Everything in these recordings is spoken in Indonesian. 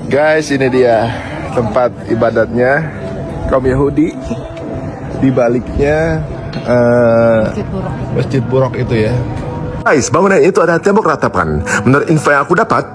Guys, ini dia tempat ibadatnya kaum Yahudi. Di baliknya Masjid Buraq itu ya. Guys, bangunan itu ada tembok ratapan. Menurut info yang aku dapat,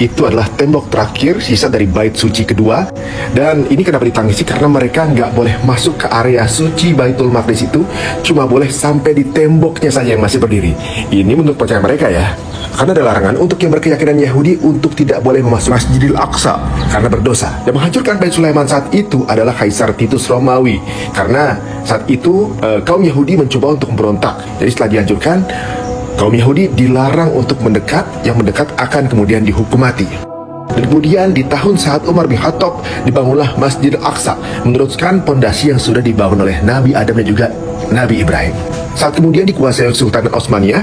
itu adalah tembok terakhir sisa dari bait suci kedua. Dan ini kenapa ditangisi? Karena mereka nggak boleh masuk ke area suci Baitul Maqdis itu, cuma boleh sampai di temboknya saja yang masih berdiri. Ini menurut percaya mereka ya. Karena ada larangan untuk yang berkeyakinan Yahudi untuk tidak boleh memasuki Masjidil Aqsa karena berdosa. Yang menghancurkan Bait Sulaiman saat itu adalah Kaisar Titus Romawi. Karena saat itu kaum Yahudi mencoba untuk memberontak. Jadi setelah dihancurkan, kaum Yahudi dilarang untuk mendekat, yang mendekat akan kemudian dihukum mati. Dan kemudian di tahun saat Umar bin Khattab dibangunlah Masjid Al-Aqsa meneruskan pondasi yang sudah dibangun oleh Nabi Adam dan juga Nabi Ibrahim. Saat kemudian dikuasai Sultanan Utsmaniyah,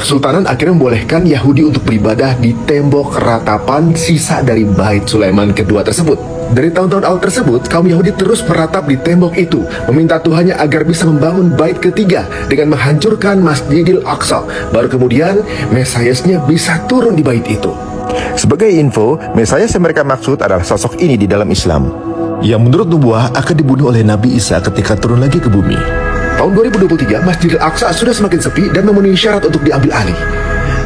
Sultanan akhirnya membolehkan Yahudi untuk beribadah di tembok ratapan sisa dari Bait Sulaiman kedua tersebut. Dari tahun-tahun awal tersebut, kaum Yahudi terus meratap di tembok itu, meminta Tuhannya agar bisa membangun bait ketiga dengan menghancurkan Masjidil Aqsa. Baru kemudian Mesiasnya bisa turun di bait itu. Sebagai info, Mesias yang mereka maksud adalah sosok ini di dalam Islam, yang menurut nubuah akan dibunuh oleh Nabi Isa ketika turun lagi ke bumi. Tahun 2023, Masjidil Aqsa sudah semakin sepi dan memenuhi syarat untuk diambil alih.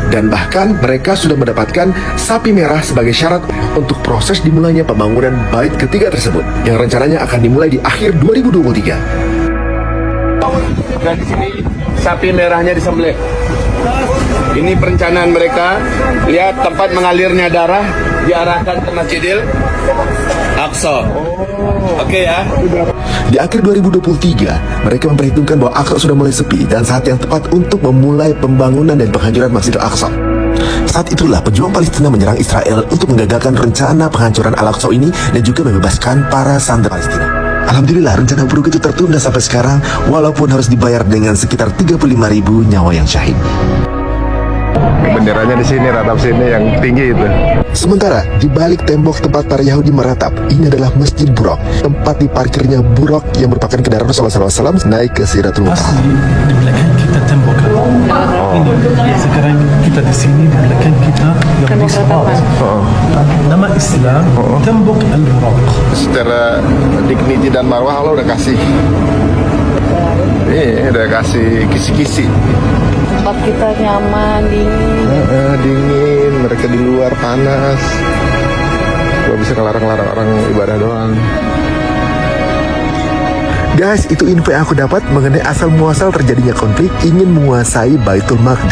Dan bahkan mereka sudah mendapatkan sapi merah sebagai syarat untuk proses dimulainya pembangunan bait ketiga tersebut, yang rencananya akan dimulai di akhir 2023. Dan di sini sapi merahnya disembelih. Ini perencanaan mereka. Lihat tempat mengalirnya darah diarahkan ke Masjidil Aqsa. Oke ya. Di akhir 2023, mereka memperhitungkan bahwa Aqsa sudah mulai sepi dan saat yang tepat untuk memulai pembangunan dan penghancuran Masjid Al-Aqsa. Saat itulah pejuang Palestina menyerang Israel untuk menggagalkan rencana penghancuran Al-Aqsa ini dan juga membebaskan para sandera Palestina. Alhamdulillah, rencana buruk itu tertunda sampai sekarang walaupun harus dibayar dengan sekitar 35.000 nyawa yang syahid. Benderanya di sini, ratap sini yang tinggi itu. Sementara di balik tembok tempat para Yahudi meratap, ini adalah Masjid Buraq, tempat diparkirnya Buraq yang merupakan kendaraan Rasulullah SAW naik ke Sidratul Muntaha. Di belakang kita tembok. Ini sekarang kita di sini di belakang kita yang di Sirat. Nama Islam tembok Al-Buraq. Secara dignity dan marwah Allah udah kasih. Udah kasih kisi-kisi. Tempat kita nyaman, dingin. Dingin, mereka di luar panas. Gak bisa ngelarang-larang orang ibadah doang. Guys, itu info yang aku dapat mengenai asal muasal terjadinya konflik ingin menguasai Baitul Maqdis.